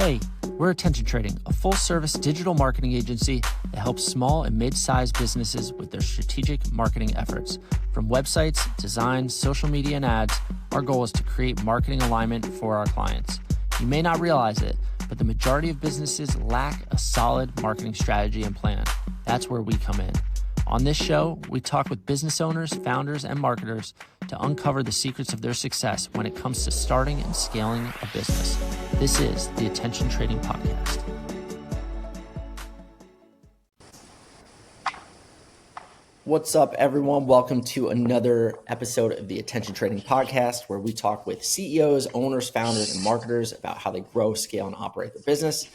Hey, we're Attention Trading, a full-service digital marketing agency that helps small and mid-sized businesses with their strategic marketing efforts. From websites, design, social media, and ads, our goal is to create marketing alignment for our clients. You may not realize it, but the majority of businesses lack a solid marketing strategy and plan. That's where we come in. On this show, we talk with business owners, founders, and marketers to uncover the secrets of their success when it comes to starting and scaling a business. This is the Attention Trading Podcast. What's up, everyone? Welcome to another episode of the Attention Trading Podcast, where we talk with CEOs, owners, founders, and marketers about how they grow, scale, and operate their business.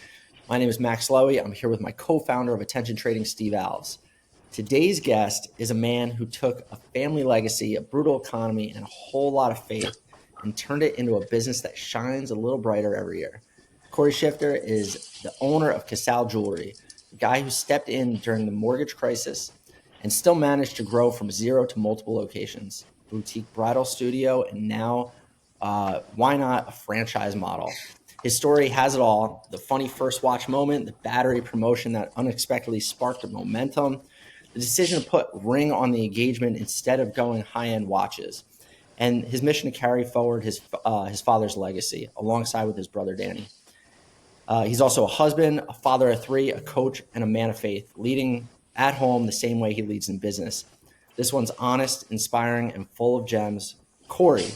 My name is Max Lowy. I'm here with my co-founder of Attention Trading, Steve Alves. Today's guest is a man who took a family legacy, a brutal economy, and a whole lot of faith and turned it into a business that shines a little brighter every year. Cory Schifter is the owner of Casale Jewelry, the guy who stepped in during the mortgage crisis and still managed to grow from zero to multiple locations, boutique bridal studio, and now, why not, a franchise model. His story has it all: the funny first watch moment, the battery promotion that unexpectedly sparked a momentum, the decision to put ring on the engagement instead of going high-end watches, and his mission to carry forward his father's legacy alongside with his brother Danny. He's also a husband, a father of three, a coach, and a man of faith, leading at home the same way he leads in business. This one's honest, inspiring, and full of gems. Cory,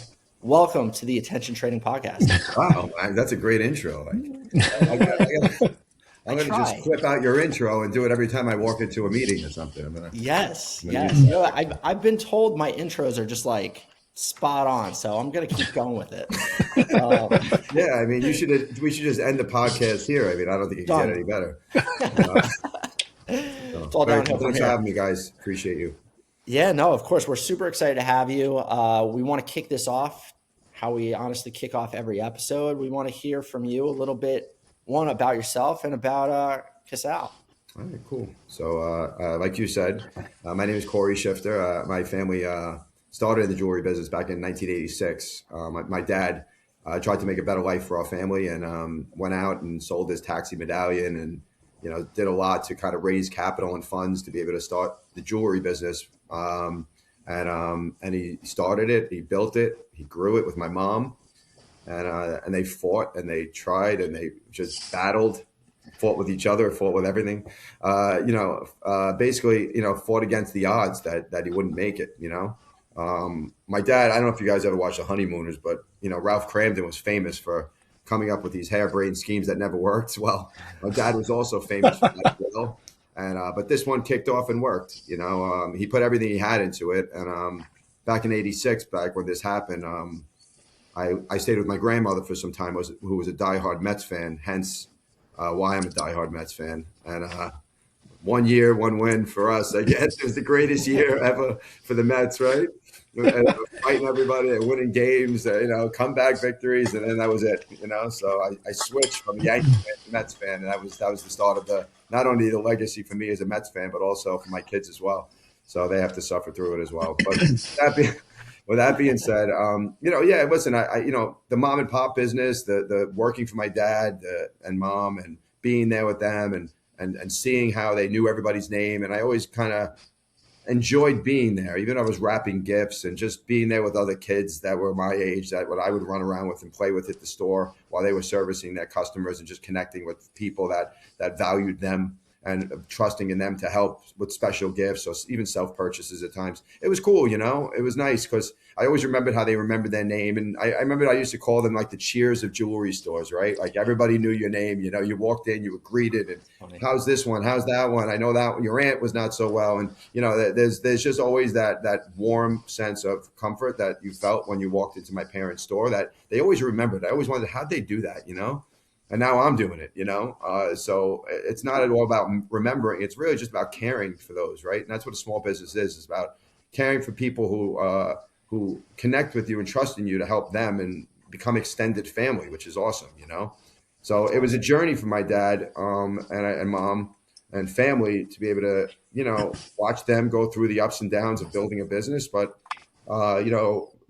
welcome to the Attention Trading Podcast. Wow, that's a great intro. I'm going to just clip out your intro and do it every time I walk into a meeting or something. Yes. You know, I've been told my intros are just like spot on, so I'm going to keep going with it. Yeah, I mean, we should just end the podcast here. I mean, I don't think it can get any better. It's all downhill from Thanks here. for having me, guys. Appreciate you. Yeah, no, of course. We're super excited to have you. We want to kick this off how we honestly kick off every episode. We want to hear from you a little bit, one, about yourself and about Casale. All right, cool. So like you said, my name is Cory Schifter. My family started in the jewelry business back in 1986. My dad tried to make a better life for our family and went out and sold his taxi medallion and did a lot to kind of raise capital and funds to be able to start the jewelry business. And he started it, he built it, he grew it with my mom, and they fought and they tried and they just battled, fought with each other, fought with everything, basically, fought against the odds that he wouldn't make it, My dad, I don't know if you guys ever watched The Honeymooners, but, Ralph Cramden was famous for coming up with these harebrained schemes that never worked. Well, my dad was also famous for that as well. And, but this one kicked off and worked, he put everything he had into it. And back in 86, back when this happened, I stayed with my grandmother for some time, who was a diehard Mets fan, hence why I'm a diehard Mets fan. And 1 year, one win for us, I guess. It was the greatest year ever for the Mets, right? And fighting everybody and winning games, comeback victories, and then that was it. So I switched from a Yankee fan to Mets fan, and that was the start of not only the legacy for me as a Mets fan, but also for my kids as well. So they have to suffer through it as well. But with that being said, listen, the mom and pop business, the working for my dad and mom, and being there with them, and seeing how they knew everybody's name, and I always kind of enjoyed being there, even though I was wrapping gifts and just being there with other kids that were my age, that what I would run around with and play with at the store while they were servicing their customers and just connecting with people that valued them and trusting in them to help with special gifts or even self-purchases at times. It was cool, it was nice because I always remembered how they remembered their name. And I remember I used to call them like the cheers of jewelry stores, right? Like everybody knew your name, you walked in, you were greeted, and how's this one? How's that one? I know that one. Your aunt was not so well. And, there's just always that warm sense of comfort that you felt when you walked into my parents' store that they always remembered. I always wondered, how'd they do that, And now I'm doing it, so it's not at all about remembering. It's really just about caring for those, right? And that's what a small business is. It's about caring for people who connect with you and trust in you to help them and become extended family, which is awesome, So it was a journey for my dad and mom and family to be able to, watch them go through the ups and downs of building a business. But,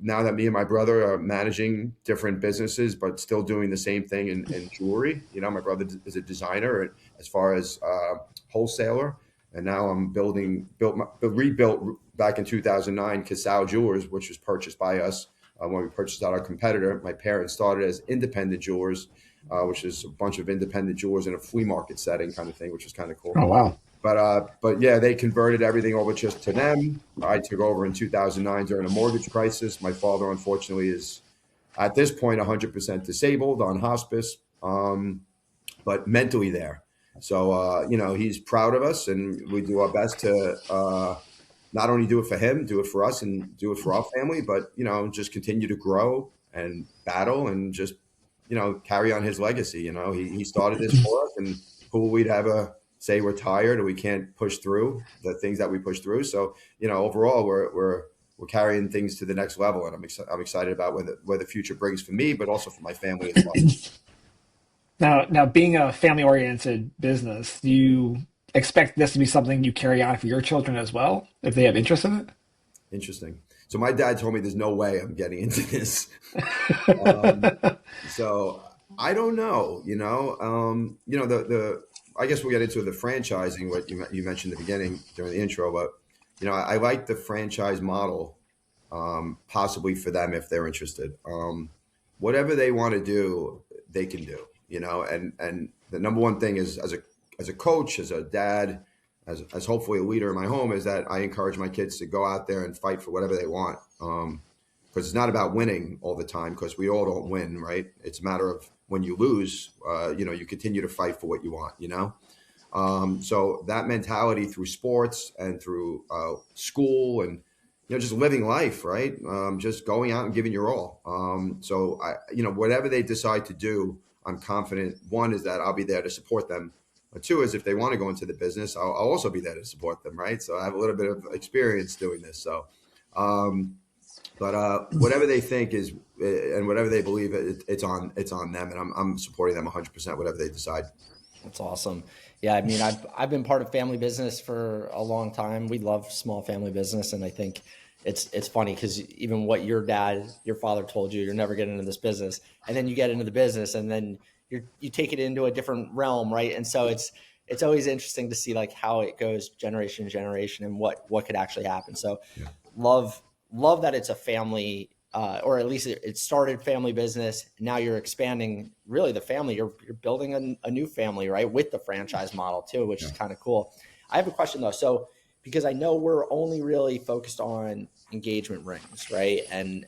now that me and my brother are managing different businesses, but still doing the same thing in jewelry. You know, my brother is a designer as far as wholesaler, and now I'm rebuilt back in 2009 Casale Jewelers, which was purchased by us when we purchased out our competitor. My parents started as independent jewelers, which is a bunch of independent jewelers in a flea market setting kind of thing, which is kind of cool. Oh, wow. But yeah, they converted everything over just to them. I took over in 2009 during a mortgage crisis. My father, unfortunately, is at this point 100% disabled on hospice, but mentally there. So, you know, he's proud of us, and we do our best to not only do it for him, do it for us, and do it for our family, but, you know, just continue to grow and battle and just, you know, carry on his legacy. You know, he started this for us, and who we'd ever say we're tired or we can't push through the things that we push through. So, you know, overall, we're carrying things to the next level, and I'm excited about where the future brings for me, but also for my family as well. Now, being a family-oriented business, do you expect this to be something you carry on for your children as well, if they have interest in it? Interesting. So my dad told me there's no way I'm getting into this. So I don't know. You know, I guess we'll get into the franchising, what you mentioned at the beginning during the intro, but, you know, I like the franchise model, possibly for them if they're interested. Whatever they want to do, they can do, you know, and the number one thing is as a coach, as a dad, as hopefully a leader in my home, is that I encourage my kids to go out there and fight for whatever they want. Because it's not about winning all the time, because we all don't win, right? It's a matter of when you lose, you know, you continue to fight for what you want, you know? So that mentality through sports and through school and, you know, just living life, right? Just going out and giving your all. So, you know, whatever they decide to do, I'm confident, one, is that I'll be there to support them. But two is if they want to go into the business, I'll also be there to support them, right? So I have a little bit of experience doing this. So, but whatever they think is, and whatever they believe, it's on them, and I'm supporting them 100%, whatever they decide. That's awesome. Yeah, I mean, I've been part of family business for a long time. We love small family business, and I think it's funny because even what your father told you, you're never getting into this business, and then you get into the business, and then you take it into a different realm, right? And so it's always interesting to see like how it goes generation to generation and what could actually happen. So, yeah. Love that it's a family, or at least it started family business. Now you're expanding really the family. You're building a new family, right? With the franchise model too, which is kind of cool. I have a question though. So, because I know we're only really focused on engagement rings, right? And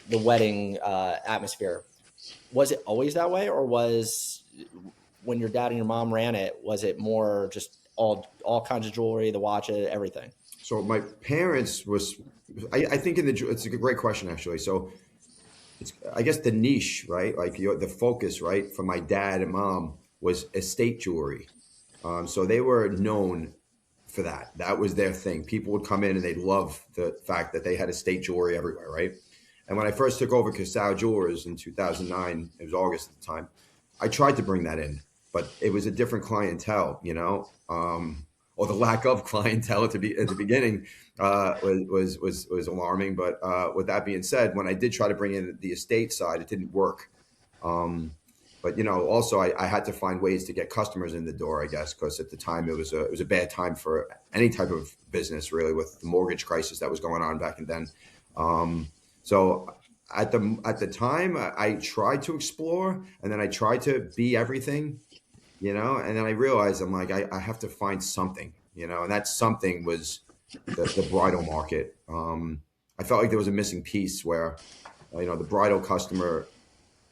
the wedding atmosphere. Was it always that way, or was when your dad and your mom ran it, was it more just all kinds of jewelry, the watch, everything? So my parents I think it's a great question actually. So it's, I guess the niche, right? Like the focus, right? For my dad and mom was estate jewelry. So they were known for that. That was their thing. People would come in and they'd love the fact that they had estate jewelry everywhere, right? And when I first took over Casale Jewelers in 2009, it was August at the time, I tried to bring that in, but it was a different clientele, you know, or the lack of clientele at the beginning was alarming. But with that being said, when I did try to bring in the estate side, it didn't work. But, you know, also I had to find ways to get customers in the door, I guess, because at the time it was a bad time for any type of business, really, with the mortgage crisis that was going on back then. So at the time, I tried to explore, and then I tried to be everything, you know, and then I realized I'm like, I have to find something, you know, and that something was the bridal market. I felt like there was a missing piece where, you know, the bridal customer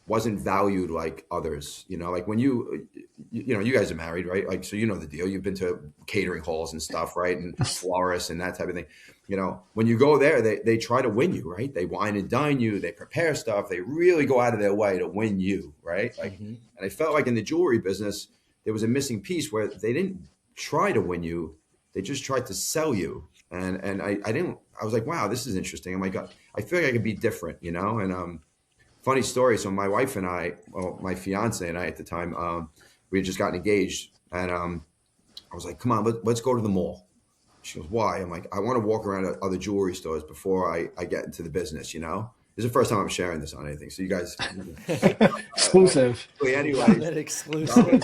wasn't valued like others, you know, like when you know, you guys are married, right? Like, so you know the deal. You've been to catering halls and stuff, right? And florists and that type of thing. You know, when you go there, they try to win you, right? They wine and dine you. They prepare stuff. They really go out of their way to win you, right? Like, and I felt like in the jewelry business, there was a missing piece where they didn't try to win you. They just tried to sell you. And I was like, wow, this is interesting. I'm like, I feel like I could be different, you know? And, funny story. So my wife and I, well, my fiance and I at the time, we had just gotten engaged, and I was like, come on, let's go to the mall. She goes, why? I'm like, I want to walk around other jewelry stores before I get into the business, you know? This is the first time I'm sharing this on anything. So you guys. Exclusive. Anyway, That exclusive.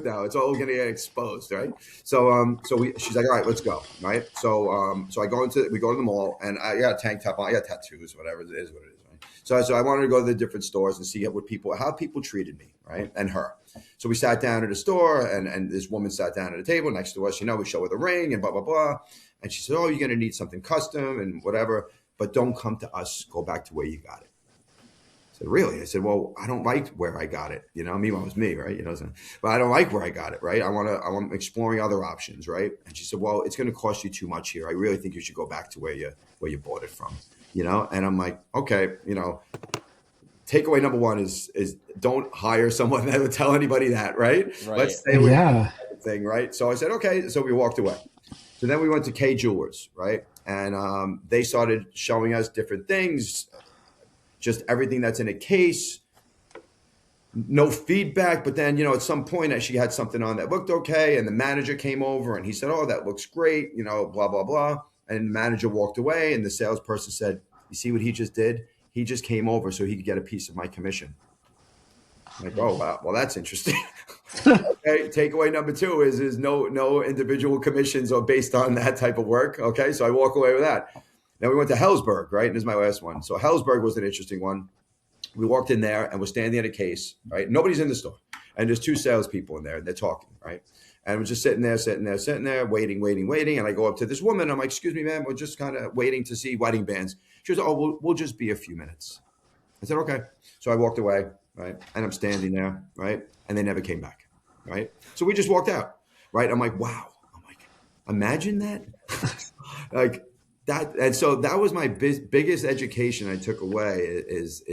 now it's all going to get exposed, right? So, she's like, all right, let's go, right? So, we go to the mall, and I got a tank top on, I got tattoos, whatever it is, right? So I wanted to go to the different stores and see how people treated me, right, and her. So we sat down at a store, and this woman sat down at a table next to us. You know, we show her the ring and blah blah blah, and she said, "Oh, you're going to need something custom and whatever, but don't come to us. Go back to where you got it." I said, really? I said, well, I don't like where I got it. You know, meanwhile, it was me, right? You know, but I don't like where I got it, right? I'm exploring other options, right? And she said, well, it's going to cost you too much here. I really think you should go back to where you bought it from, you know? And I'm like, okay, you know, takeaway number one is don't hire someone that would tell anybody that, right? Let's stay with that thing, right? So I said, okay. So we walked away. So then we went to K Jewelers, right? And they started showing us different things, just everything that's in a case, no feedback. But then, you know, at some point she had something on that looked okay. And the manager came over and he said, oh, that looks great, you know, blah, blah, blah. And the manager walked away and the salesperson said, you see what he just did? He just came over so he could get a piece of my commission. I'm like, oh, wow. Well, that's interesting. Okay. Takeaway number two is no individual commissions are based on that type of work. Okay. So I walk away with that. Now we went to Hellsberg, right? And this is my last one. So Hellsberg was an interesting one. We walked in there and we're standing at a case, right? Nobody's in the store. And there's two salespeople in there and they're talking, right? And we're just sitting there, waiting. And I go up to this woman. I'm like, excuse me, ma'am, we're just kind of waiting to see wedding bands. She goes, oh, we'll just be a few minutes. I said, okay. So I walked away, right? And I'm standing there, right? And they never came back, right? So we just walked out, right? I'm like, wow. I'm like, imagine that. Like, that, and so that was my biggest education I took away is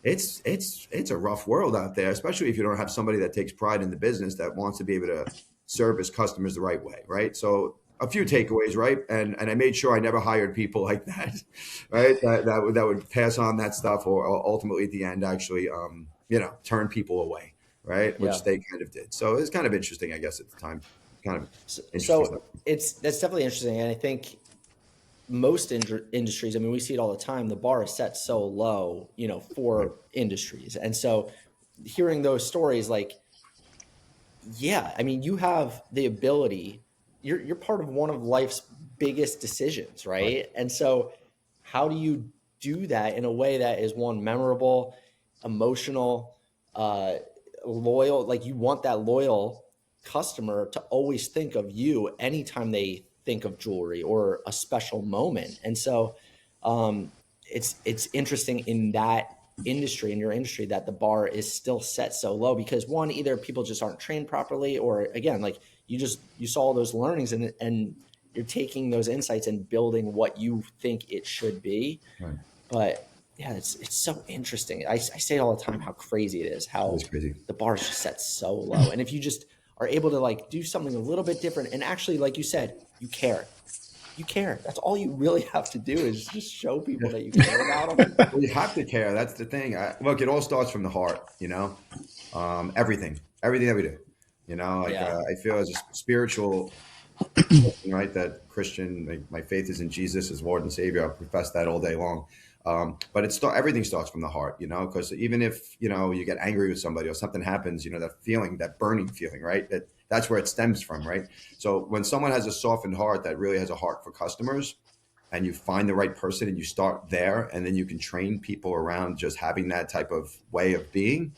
it's a rough world out there, especially if you don't have somebody that takes pride in the business that wants to be able to service customers the right way, right? So a few takeaways, right? And I made sure I never hired people like that, right? That would pass on that stuff or ultimately at the end actually, you know, turn people away, right? Which they kind of did. So it's kind of interesting, I guess, at the time. Kind of interesting so that's definitely interesting, and I think most industries, I mean, we see it all the time. The bar is set so low, you know, for industries. And so hearing those stories, like, yeah, I mean, you have the ability, you're part of one of life's biggest decisions, right? And so how do you do that in a way that is one, memorable, emotional, loyal? Like you want that loyal customer to always think of you anytime they think of jewelry or a special moment. And so it's interesting in that industry, in your industry, that the bar is still set so low because one, either people just aren't trained properly, or again, like you saw all those learnings and you're taking those insights and building what you think it should be. Right. But yeah, it's so interesting. I say it all the time, how crazy it is, how the bar is just set so low. And if you just are able to like do something a little bit different and actually, like you said, you care. That's all you really have to do is just show people that you care about them. Well, you have to care. That's the thing. Look, it all starts from the heart, you know, everything that we do, you know, like I feel as a spiritual, right, that Christian, like, my faith is in Jesus as Lord and Savior. I profess that all day long. But everything starts from the heart, you know, because even if, you know, you get angry with somebody or something happens, you know, that feeling, that burning feeling, right? That's where it stems from, right? So when someone has a softened heart that really has a heart for customers and you find the right person and you start there and then you can train people around just having that type of way of being,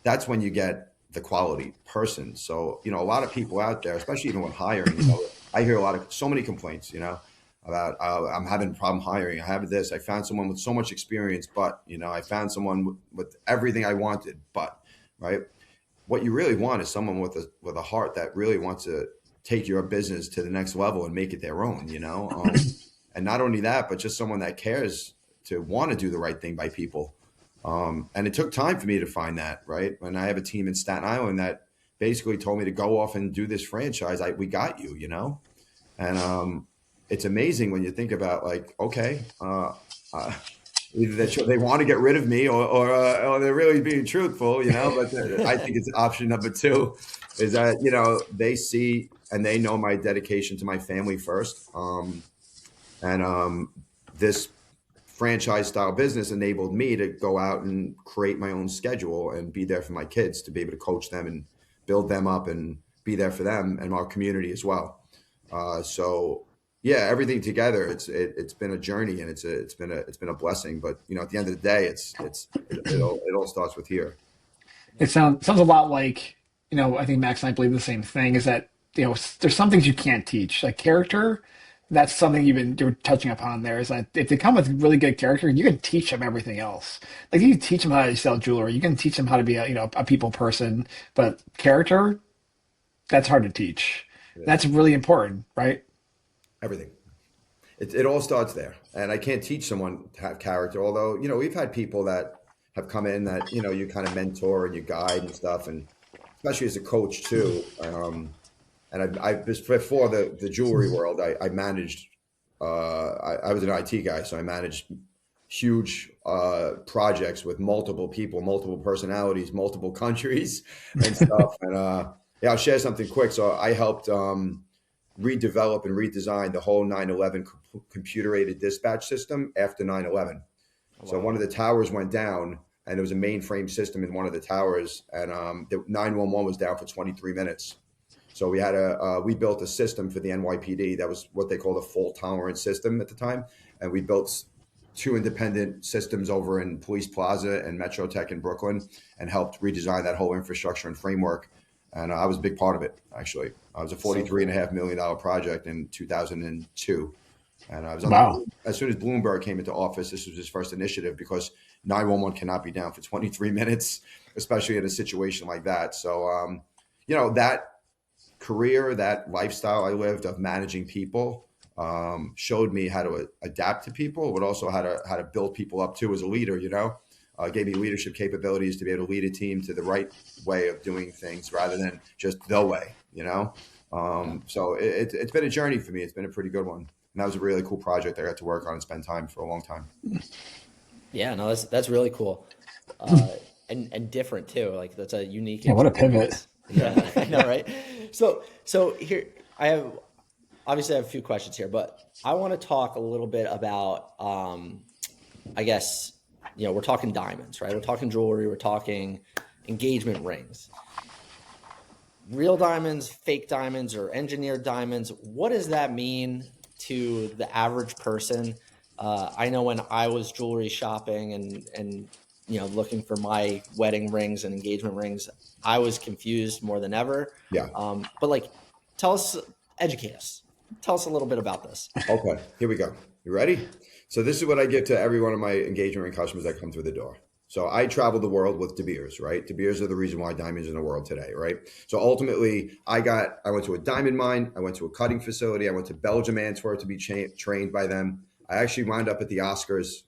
that's when you get the quality person. So, you know, a lot of people out there, especially even when hiring, you know, I hear so many complaints, you know, about I'm having a problem hiring. I have this. I found someone with so much experience, but, you know, I found someone with everything I wanted, but, right? What you really want is someone with a heart that really wants to take your business to the next level and make it their own, you know? And not only that, but just someone that cares to want to do the right thing by people. And it took time for me to find that, right? When I have a team in Staten Island that basically told me to go off and do this franchise, we got you, you know? And it's amazing when you think about like, okay, either they want to get rid of me or they're really being truthful, but I think it's option number two is that, they see and they know my dedication to my family first. This franchise style business enabled me to go out and create my own schedule and be there for my kids, to be able to coach them and build them up and be there for them and our community as well. So yeah, everything together, it's been a journey, and it's been a blessing. But at the end of the day, it all starts with here. It sounds a lot like, I think Max and I believe the same thing, is that, there's some things you can't teach, like character. That's something you're touching upon there, is that if they come with really good character, you can teach them everything else. Like you can teach them how to sell jewelry. You can teach them how to be a people person, but character, that's hard to teach. Yeah. That's really important, right? Everything. It all starts there. And I can't teach someone to have character, although, we've had people that have come in that, you kind of mentor and you guide and stuff. And especially as a coach too. And I before the jewelry world, I managed, I was an IT guy. So I managed huge projects with multiple people, multiple personalities, multiple countries and stuff. And I'll share something quick. So I helped redevelop and redesign the whole 9/11 computer-aided dispatch system after 9/11. Wow. So one of the towers went down, and there was a mainframe system in one of the towers, and the 911 was down for 23 minutes. So we built a system for the NYPD that was what they called a fault tolerance system at the time, and we built 2 independent systems over in Police Plaza and Metro Tech in Brooklyn, and helped redesign that whole infrastructure and framework. And I was a big part of it, actually. I was a $43.5 million project in 2002. And I was as soon as Bloomberg came into office, this was his first initiative, because 911 cannot be down for 23 minutes, especially in a situation like that. So, that career, that lifestyle I lived of managing people showed me how to adapt to people, but also how to build people up too as a leader, gave me leadership capabilities to be able to lead a team to the right way of doing things rather than just the way, So it's been a journey for me. It's been a pretty good one. And that was a really cool project I got to work on and spend time for a long time. Yeah, no, that's really cool. And different too. Like that's a unique. Yeah, what a pivot. Yeah, I know, right? So here I have a few questions here, but I want to talk a little bit about, I guess, we're talking diamonds, right? We're talking jewelry. We're talking engagement rings. Real diamonds, fake diamonds, or engineered diamonds. What does that mean to the average person? I know when I was jewelry shopping and looking for my wedding rings and engagement rings, I was confused more than ever. Yeah. But educate us. Tell us a little bit about this. Okay, here we go. You ready? So this is what I give to every one of my engagement ring customers that come through the door. So I travel the world with De Beers, right? De Beers are the reason why diamonds are in the world today, right? So ultimately, I went to a diamond mine. I went to a cutting facility. I went to Belgium, Antwerp to be trained by them. I actually wound up at the Oscars,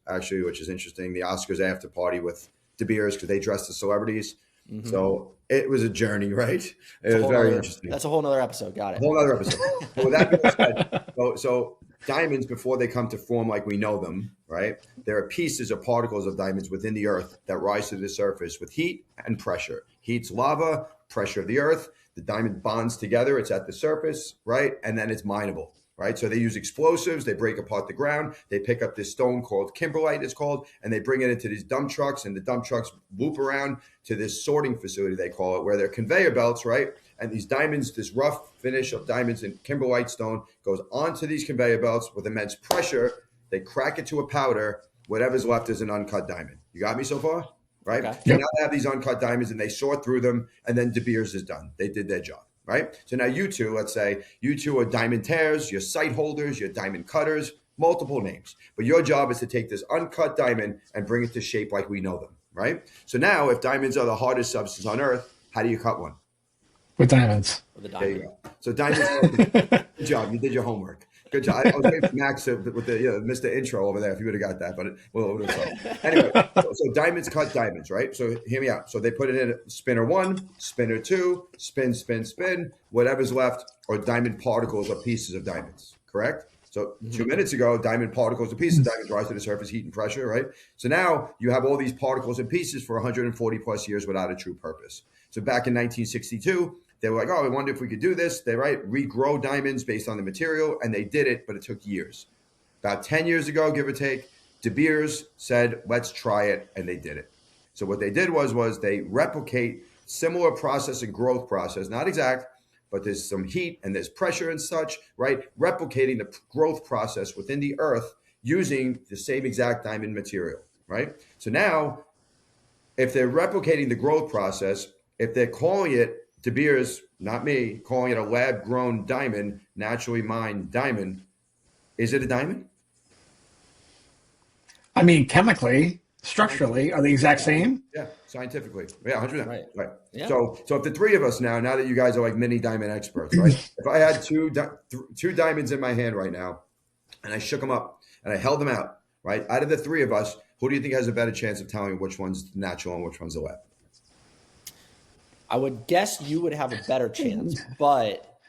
which is interesting. The Oscars after party with De Beers because they dressed as celebrities. Mm-hmm. So it was a journey, right? It was very interesting. That's a whole nother episode. Got it. A whole other episode. So with that being said, so diamonds, before they come to form like we know them, right? There are pieces or particles of diamonds within the earth that rise to the surface with heat and pressure. Heat's lava, pressure of the earth. The diamond bonds together. It's at the surface, right? And then it's mineable, right? So they use explosives. They break apart the ground. They pick up this stone called kimberlite, it's called, and they bring it into these dump trucks, and the dump trucks loop around to this sorting facility, they call it, where they're conveyor belts, right? And these diamonds, this rough finish of diamonds and kimberlite stone goes onto these conveyor belts with immense pressure. They crack it to a powder. Whatever's left is an uncut diamond. You got me so far? Right? Okay. So now they have these uncut diamonds and they sort through them, and then De Beers is done. They did their job, right? So now you two, let's say you two are diamond tears, you're sight holders, you're diamond cutters, multiple names. But your job is to take this uncut diamond and bring it to shape like we know them, right? So now if diamonds are the hardest substance on earth, how do you cut one? With diamonds. With a diamond. There you go. So diamonds. Good job. You did your homework. Good job. I was waiting for Max with the Mr. Intro over there if you would have got that, but anyway. So diamonds cut diamonds, right? So hear me out. So they put it in spinner 1, spinner 2, spin, spin, spin. Whatever's left are diamond particles or pieces of diamonds. Correct? So 2 minutes ago, diamond particles and pieces, diamonds rise to the surface, heat and pressure, right? So now you have all these particles and pieces for 140 plus years without a true purpose. So back in 1962, they were like, oh, I wonder if we could do this. They regrow diamonds based on the material, and they did it, but it took years. About 10 years ago, give or take, De Beers said, let's try it, and they did it. So what they did was they replicate similar process and growth process, not exact, but there's some heat and there's pressure and such, right? Replicating the growth process within the earth using the same exact diamond material, right? So now, if they're replicating the growth process, if they're calling it, De Beers, not me, calling it a lab-grown diamond, naturally mined diamond, is it a diamond? I mean, chemically, structurally, are they exact same? Yeah, scientifically. Yeah, 100%. Right. Yeah. So if the three of us now that you guys are like mini diamond experts, right? If I had two diamonds in my hand right now and I shook them up and I held them out, right? Out of the three of us, who do you think has a better chance of telling me which one's natural and which one's a lab? I would guess you would have a better chance, but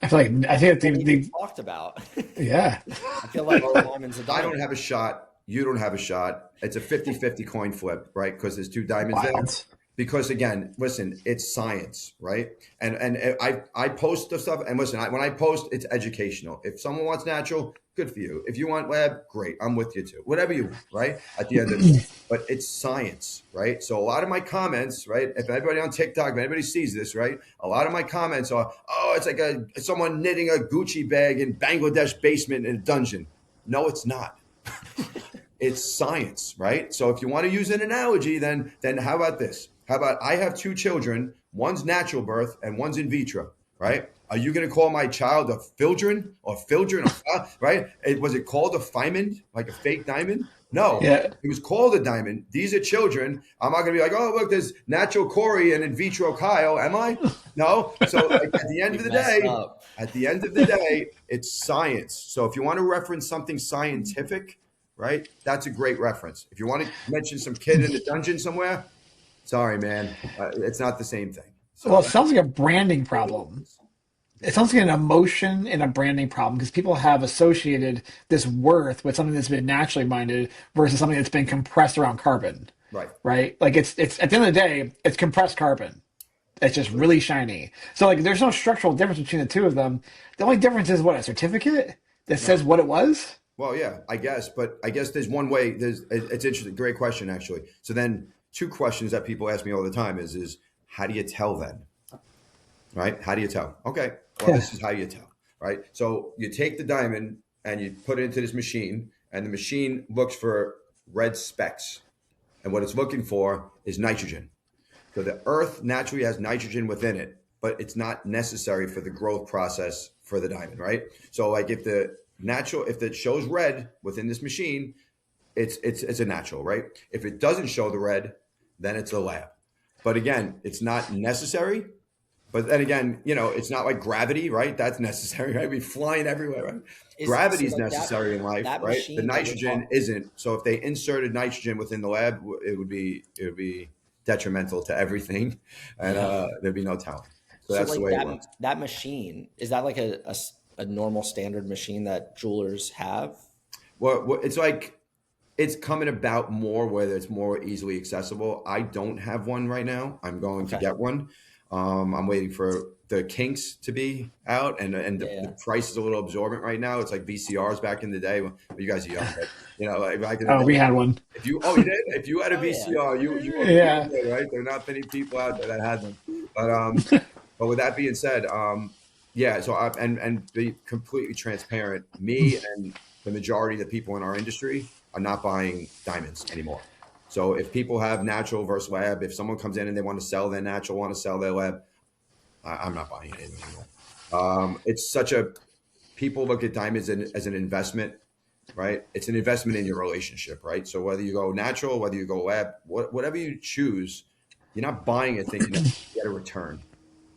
I think they talked about. Yeah. I feel like diamond's a diamond. I don't have a shot. You don't have a shot. It's a 50-50 coin flip, right? Because there's two diamonds there. Because again, listen, it's science, right? And I post the stuff, and listen, when I post, it's educational. If someone wants natural, good for you. If you want lab, great, I'm with you too. Whatever you want, right? At the end of the day, but it's science, right? So a lot of my comments, right? If anybody on TikTok, if anybody sees this, right? A lot of my comments are, oh, it's like someone knitting a Gucci bag in Bangladesh basement in a dungeon. No, it's not. It's science, right? So if you want to use an analogy, then how about this? How about I have two children, one's natural birth and one's in vitro, right? Are you going to call my child a Fildrin, right? Was it called a Fiamond, like a fake diamond? No, yeah. It was called a diamond. These are children. I'm not going to be like, oh, look, there's natural Cory and in vitro Kyle. Am I? No. So like, at the end of the day, it's science. So if you want to reference something scientific, right, that's a great reference. If you want to mention some kid in the dungeon somewhere, sorry, man, it's not the same thing. So, well, it sounds like a branding problem. It sounds like an emotion and a branding problem because people have associated this worth with something that's been naturally minded versus something that's been compressed around carbon. Right. Like it's at the end of the day, it's compressed carbon. It's just really shiny. So like, there's no structural difference between the two of them. The only difference is what, a certificate that says what it was. Well, yeah, I guess there's one way. It's interesting. Great question, actually. So then, two questions that people ask me all the time is how do you tell then? Right? How do you tell? Okay. Well, This is how you tell, right? So you take the diamond and you put it into this machine, and the machine looks for red specks. And what it's looking for is nitrogen. So the earth naturally has nitrogen within it, but it's not necessary for the growth process for the diamond, right? So like if it shows red within this machine, it's a natural, right? If it doesn't show the red, then it's a lab. But again, it's not necessary. But then again, it's not like gravity, right? That's necessary, right? We're flying everywhere, right? Gravity is necessary in life, right? The nitrogen isn't. So if they inserted nitrogen within the lab, it would be detrimental to everything, and there'd be no talent. So that's the way it works. That machine, is that like a normal standard machine that jewelers have? Well, it's like it's coming about more where it's more easily accessible. I don't have one right now. I'm going to get one. I'm waiting for the kinks to be out, and the price is a little absorbent right now. It's like VCRs back in the day. Well, you guys are young, but, we had one. You did? If you had a VCR, you were good, right? There are not many people out there that had them. But with that being said, so and be completely transparent, me and the majority of the people in our industry are not buying diamonds anymore. So if people have natural versus lab, if someone comes in and they want to sell their natural, want to sell their lab, I'm not buying it anymore. People look at diamonds as an investment, right? It's an investment in your relationship, right? So whether you go natural, whether you go lab, whatever you choose, you're not buying it thinking that you get a return.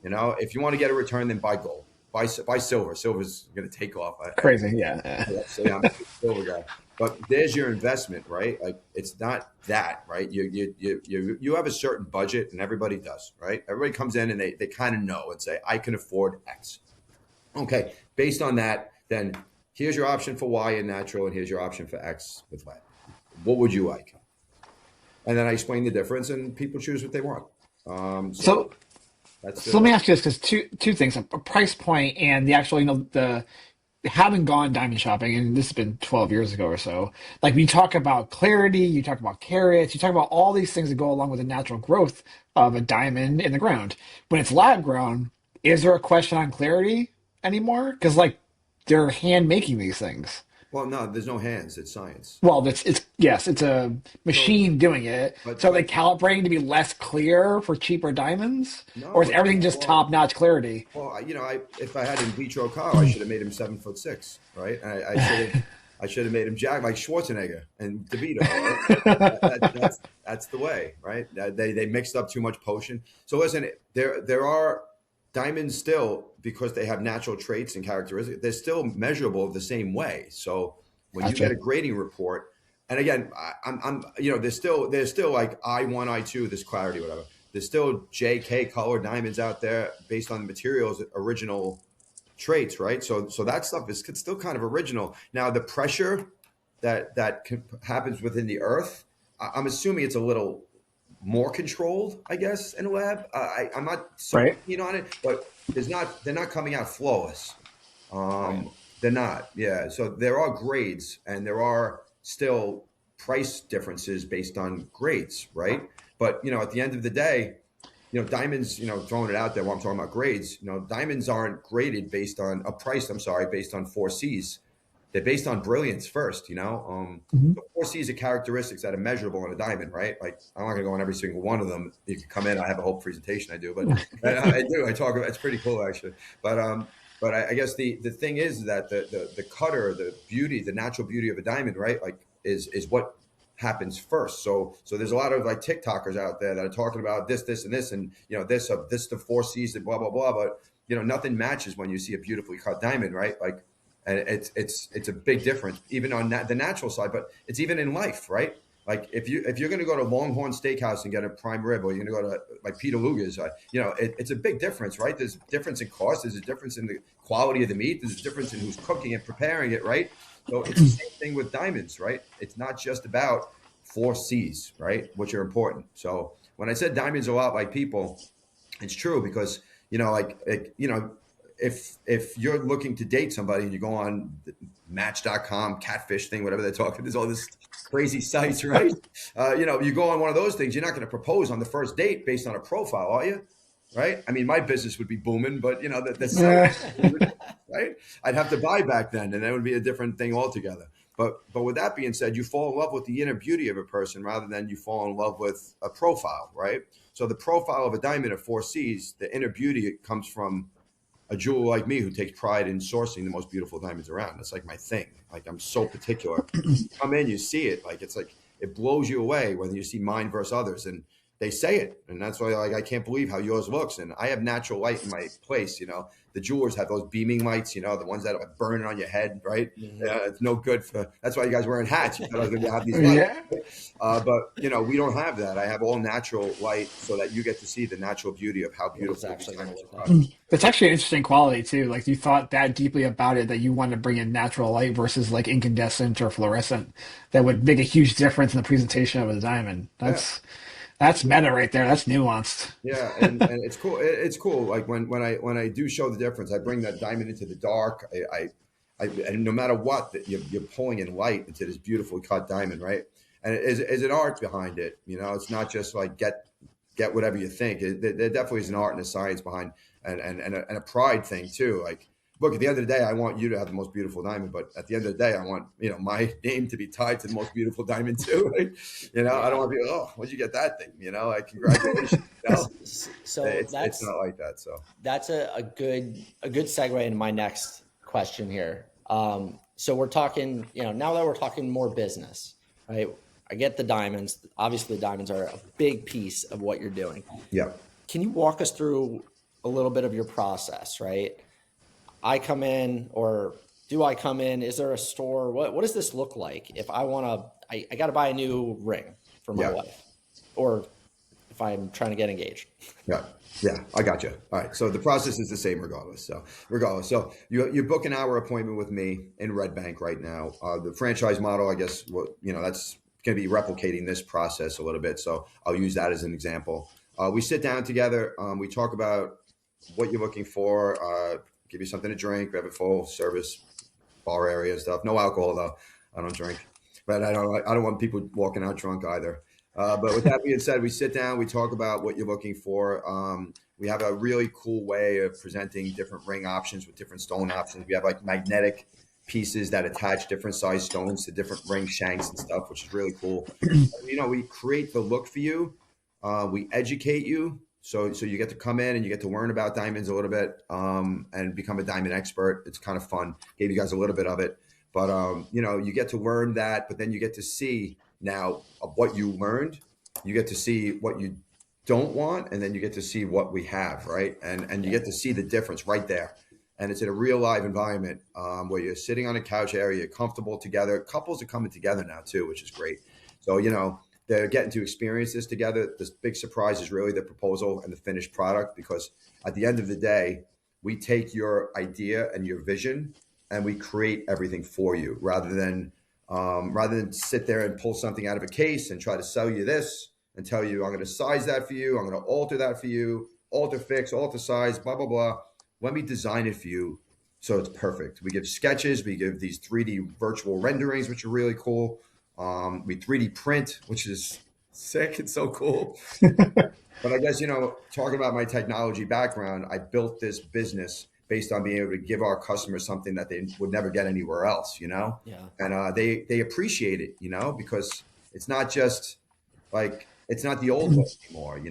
If you want to get a return, then buy gold, buy silver. Silver's going to take off. Crazy, yeah. So I'm a silver guy. But there's your investment, right? Like it's not that, right? You have a certain budget, and everybody does, right? Everybody comes in and they kind of know and say, I can afford X. Okay, based on that, then here's your option for Y in natural, and here's your option for X with lead. What would you like? And then I explain the difference, and people choose what they want. So, That's so let me ask you this, because two things: a price point and the actual, the having gone diamond shopping, and this has been 12 years ago or so. Like, we talk about clarity, you talk about carats, you talk about all these things that go along with the natural growth of a diamond in the ground. When it's lab grown, is there a question on clarity anymore? Because like they're hand making these things. well, no, there's no hands. It's science. Well, it's yes, it's a So, machine doing it. but So are they calibrating to be less clear for cheaper diamonds, or no, is everything just top notch clarity? well, if I had in vitro Kyle, I should have made him 7'6", right? And I should have made him jack like Schwarzenegger and DeVito. Right? That's the way, right? They mixed up too much potion. So listen, there are diamonds still, because they have natural traits and characteristics. They're still measurable the same way. So when you get a grading report, and again, I'm there's still like I1, I2, this clarity, whatever. There's still JK color diamonds out there based on the materials, original traits, right? So that stuff is still kind of original. Now the pressure that happens within the earth, I'm assuming it's a little more controlled, I guess, in a lab. I'm not so Right. keen on it, but they're not coming out flawless. They're not. Yeah. So there are grades, and there are still price differences based on grades, right? But at the end of the day, diamonds, throwing it out there while I'm talking about grades, diamonds aren't graded based on a price. I'm sorry, based on 4Cs. They're based on brilliance first, Mhm. The 4Cs are characteristics that are measurable in a diamond, right? Like, I'm not going to go on every single one of them. You can come in, I have a whole presentation I do, but I do. I talk about it's pretty cool, actually. But I guess the thing is that the cutter, the beauty, the natural beauty of a diamond, right? Like, is what happens first. So there's a lot of like TikTokers out there that are talking about this, and this, and this the 4Cs and blah blah blah. But nothing matches when you see a beautifully cut diamond, right? Like, and it's a big difference, even on the natural side, but it's even in life, right? Like, if you're going to go to Longhorn Steakhouse and get a prime rib, or you're going to go to like Peter Luger's, it's a big difference, right? There's a difference in cost. There's a difference in the quality of the meat. There's a difference in who's cooking and preparing it, right? So it's the same thing with diamonds, right? It's not just about 4Cs, right? Which are important. So when I said diamonds are a lot like people, it's true, because if you're looking to date somebody and you go on Match.com, Catfish thing, whatever they're talking, there's all this crazy sites, right? You go on one of those things, you're not going to propose on the first date based on a profile, are you? Right? I mean, my business would be booming, but the site, right? I'd have to buy back then, and that would be a different thing altogether. But with that being said, you fall in love with the inner beauty of a person rather than you fall in love with a profile, right? So the profile of a diamond of 4Cs, the inner beauty comes from a jeweler like me who takes pride in sourcing the most beautiful diamonds around. That's like my thing. Like, I'm so particular. You come in, you see it. Like, it's like, it blows you away when you see mine versus others. And they say it. And that's why, like, I can't believe how yours looks. And I have natural light in my place. The jewelers have those beaming lights, the ones that are burning on your head, right? Mhm. It's no good that's why you guys wearing hats. You thought I was going to have these lights. But we don't have that. I have all natural light so that you get to see the natural beauty of how beautiful It's actually these gonna diamonds look are. like. It's actually an interesting quality too. Like, you thought that deeply about it that you wanted to bring in natural light versus like incandescent or fluorescent. That would make a huge difference in the presentation of a diamond. That's meta right there. That's nuanced. Yeah, and it's cool. It's cool. Like, when I do show the difference, I bring that diamond into the dark. And no matter what, you're pulling in light into this beautifully cut diamond, right? And it is an art behind it. It's not just like get whatever you think. There definitely is an art and a science behind, and a pride thing too. Like, look, at the end of the day, I want you to have the most beautiful diamond, but at the end of the day, I want my name to be tied to the most beautiful diamond too. Right? I don't want to be, oh, where'd you get that thing? Like, congratulations. So It's not like that. So that's a good segue into my next question here. So we're talking, now that we're talking more business, right? I get the diamonds. Obviously, the diamonds are a big piece of what you're doing. yeah. Can you walk us through a little bit of your process, right? I come in, or do I come in? Is there a store? What does this look like? If I want to, I got to buy a new ring for my wife, or if I'm trying to get engaged. Yeah. Yeah, I got you. All right. So the process is the same regardless. So you book an hour appointment with me in Red Bank right now. The franchise model, I guess, that's going to be replicating this process a little bit. So I'll use that as an example. We sit down together. We talk about what you're looking for, give you something to drink. We have a full service bar area and stuff. No alcohol though. I don't drink, but I don't want people walking out drunk either. But with that being said, we sit down, we talk about what you're looking for. We have a really cool way of presenting different ring options with different stone options. We have like magnetic pieces that attach different size stones to different ring shanks and stuff, which is really cool. We create the look for you. We educate you. So you get to come in and you get to learn about diamonds a little bit and become a diamond expert. It's kind of fun. Gave you guys a little bit of it. But, you get to learn that, but then you get to see now of what you learned. You get to see what you don't want, and then you get to see what we have, right? And you get to see the difference right there. And it's in a real live environment where you're sitting on a couch area, you're comfortable together. Couples are coming together now too, which is great. So, they're getting to experience this together. This big surprise is really the proposal and the finished product, because at the end of the day, we take your idea and your vision and we create everything for you rather than sit there and pull something out of a case and try to sell you this and tell you, I'm going to size that for you. I'm going to alter that for you, alter fix, alter size, blah, blah, blah. Let me design it for you so it's perfect. We give sketches. We give these 3D virtual renderings, which are really cool. We 3D print, which is sick. It's so cool. But I guess, talking about my technology background, I built this business based on being able to give our customers something that they would never get anywhere else, Yeah. And they appreciate it, because it's not just like, it's not the old way anymore,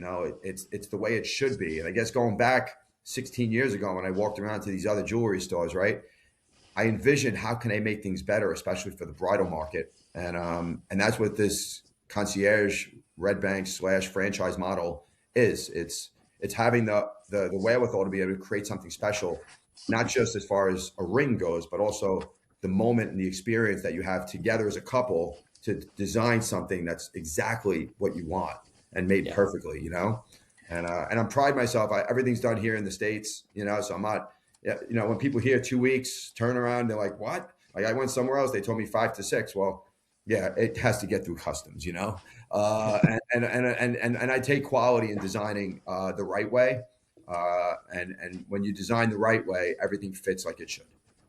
it's the way it should be. And I guess going back 16 years ago when I walked around to these other jewelry stores, right, I envisioned how can I make things better, especially for the bridal market. And that's what this concierge Red Bank / franchise model is. It's having the wherewithal to be able to create something special, not just as far as a ring goes, but also the moment and the experience that you have together as a couple to design something that's exactly what you want and made perfectly, And I pride myself. Everything's done here in the States, so I'm not, when people hear 2 weeks turnaround, they're like, what? Like I went somewhere else, they told me 5 to 6. Well, yeah, it has to get through customs, and I take quality in designing the right way. And when you design the right way, everything fits like it should.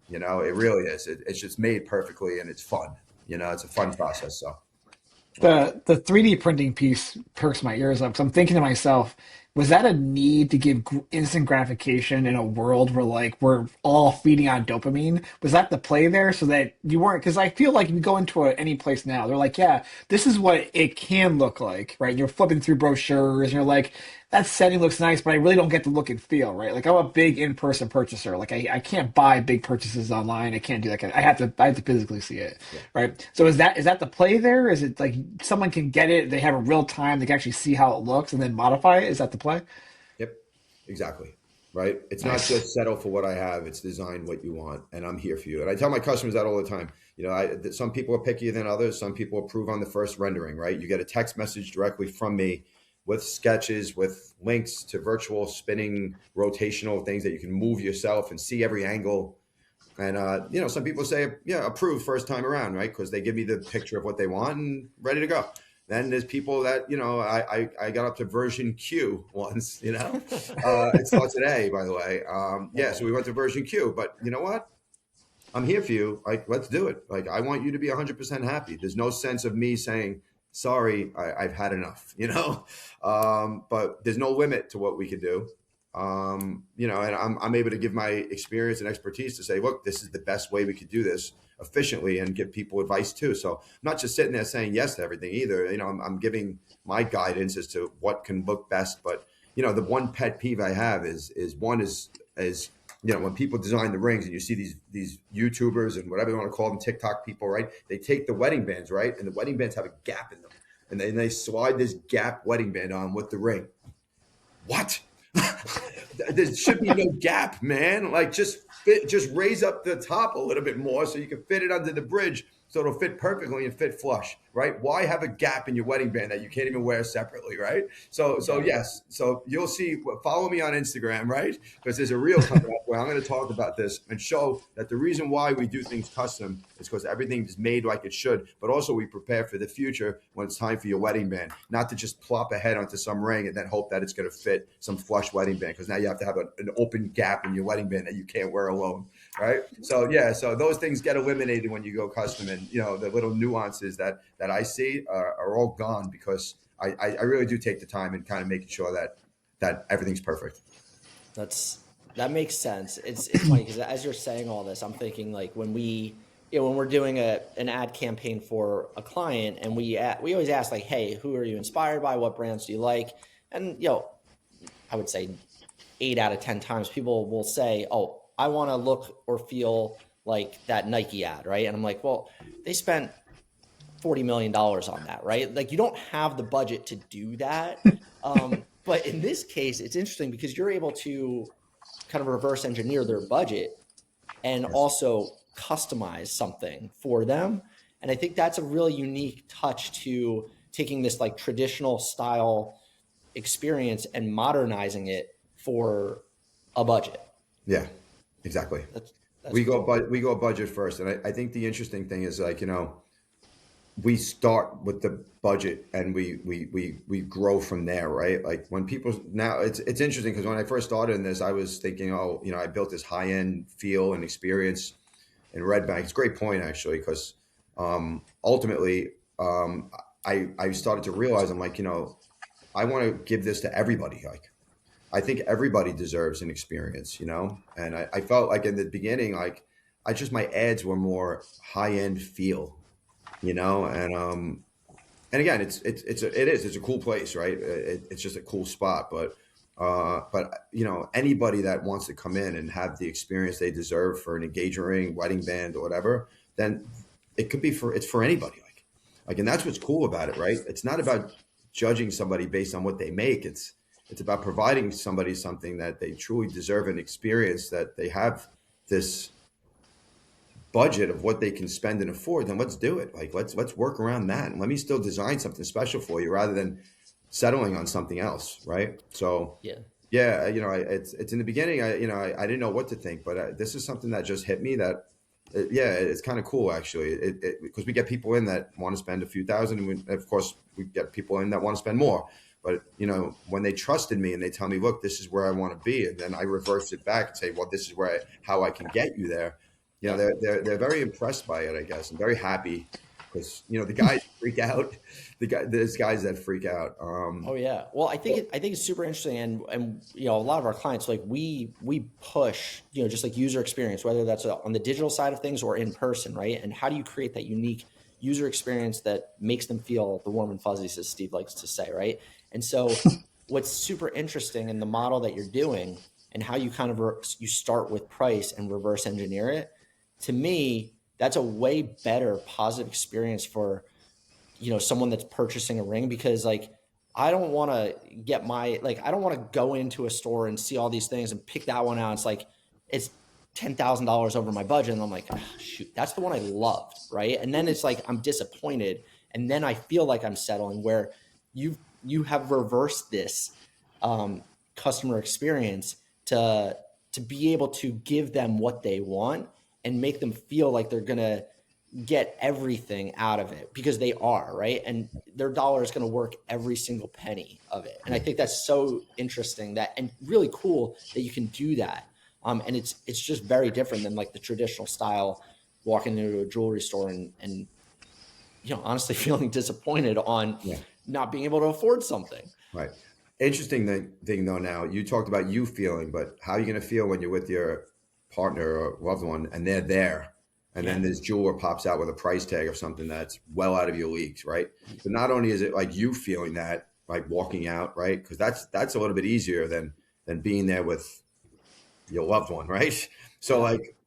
It really is. It's just made perfectly and it's fun. It's a fun process. So the 3D printing piece perks my ears up. So I'm thinking to myself, was that a need to give instant gratification in a world where we're all feeding on dopamine? Was that the play there so that you weren't? Because I feel like if you go into any place now, they're like, yeah, this is what it can look like, right? And you're flipping through brochures and you're like, that setting looks nice, but I really don't get the look and feel, right? Like I'm a big in-person purchaser. Like I can't buy big purchases online. I can't do that. I have to physically see it, right? So is that the play there? Is it like someone can get it, they have a real time, they can actually see how it looks and then modify it? Is that the play? Yep, exactly. Right. It's not just settle for what I have. It's design what you want. And I'm here for you. And I tell my customers that all the time. Some people are pickier than others. Some people approve on the first rendering, right? You get a text message directly from me with sketches, with links to virtual spinning, rotational things that you can move yourself and see every angle. And, some people say, yeah, approved first time around, right? Because they give me the picture of what they want and ready to go. Then there's people that, I got up to version Q once, it starts at A, by the way. So we went to version Q, but you know what? I'm here for you. Like, let's do it. Like, I want you to be 100% happy. There's no sense of me saying, sorry, I've had enough, but there's no limit to what we can do. And I'm able to give my experience and expertise to say, look, this is the best way we could do this efficiently and give people advice too. So I'm not just sitting there saying yes to everything either. I'm giving my guidance as to what can look best. But, the one pet peeve I have is when people design the rings and you see these YouTubers and whatever you want to call them, TikTok people, right? They take the wedding bands, right? And the wedding bands have a gap in them. And then they slide this gap wedding band on with the ring. What? There should be no gap, man. Like just raise up the top a little bit more so you can fit it under the bridge so it'll fit perfectly and fit flush. right? Why have a gap in your wedding band that you can't even wear separately, right? So yes. So you'll see, follow me on Instagram, right? Because there's a reel coming up where I'm going to talk about this and show that the reason why we do things custom is because everything is made like it should, but also we prepare for the future when it's time for your wedding band, not to just plop a head onto some ring and then hope that it's going to fit some flush wedding band, because now you have to have an open gap in your wedding band that you can't wear alone, right? So yeah, so those things get eliminated when you go custom, and the little nuances that I see are all gone because I really do take the time and kind of making sure that everything's perfect. That makes sense. It's funny because as you're saying all this, I'm thinking like when we're doing an ad campaign for a client, and we always ask like, hey, who are you inspired by? What brands do you like? And I would say 8 out of 10 times people will say, oh, I want to look or feel like that Nike ad, right? And I'm like, well, they spent $40 million on that, right? Like you don't have the budget to do that. But in this case, it's interesting because you're able to kind of reverse engineer their budget and also customize something for them. And I think that's a really unique touch to taking this like traditional style experience and modernizing it for a budget. Yeah, exactly. That's we cool. We go budget first. And I think the interesting thing is like, we start with the budget and we grow from there, right? Like when people now, it's interesting because when I first started in this, I was thinking, I built this high end feel and experience in Red Bank. It's a great point actually, because ultimately I started to realize I'm like, I want to give this to everybody. Like I think everybody deserves an experience, and I felt like in the beginning, like my ads were more high end feel. And again, it's a cool place, right? It's just a cool spot, but anybody that wants to come in and have the experience they deserve for an engagement ring, wedding band, or whatever, then it could be it's for anybody. Like, and that's what's cool about it, right? It's not about judging somebody based on what they make. It's about providing somebody something that they truly deserve, an experience that they have this budget of what they can spend and afford. Then let's do it. Like let's work around that, and let me still design something special for you rather than settling on something else, right? So yeah, it's in the beginning. I didn't know what to think, but this is something that just hit me. That it's kind of cool actually. Because we get people in that want to spend a few thousand, and of course we get people in that want to spend more. But when they trusted me and they tell me, look, this is where I want to be, and then I reverse it back and say, well, this is how I can get you there. They're very impressed by it, I guess, and very happy because the guys freak out. There's guys that freak out. Oh yeah, well, I think it's super interesting, and a lot of our clients, like we push just like user experience, whether that's on the digital side of things or in person, right? And how do you create that unique user experience that makes them feel the warm and fuzzies, as Steve likes to say, right? And so, what's super interesting in the model that you're doing and how you kind of you start with price and reverse engineer it. To me, that's a way better positive experience for, someone that's purchasing a ring, because like, I don't want to I don't want to go into a store and see all these things and pick that one out. It's like, it's $10,000 over my budget. And I'm like, oh, shoot, that's the one I loved. Right. And then it's like, I'm disappointed. And then I feel like I'm settling, where you have reversed this customer experience to be able to give them what they want and make them feel like they're going to get everything out of it, because they are, right? And their dollar is going to work every single penny of it. And I think that's so interesting and really cool that you can do that. And it's just very different than like the traditional style, walking into a jewelry store and honestly feeling disappointed on not being able to afford something. Right. Interesting thing though, now you talked about you feeling, but how are you going to feel when you're with your partner or loved one and they're there, and then this jeweler pops out with a price tag of something that's well out of your leagues, right? But not only is it like you feeling that, like walking out, right? Because that's a little bit easier than being there with your loved one, right? So like,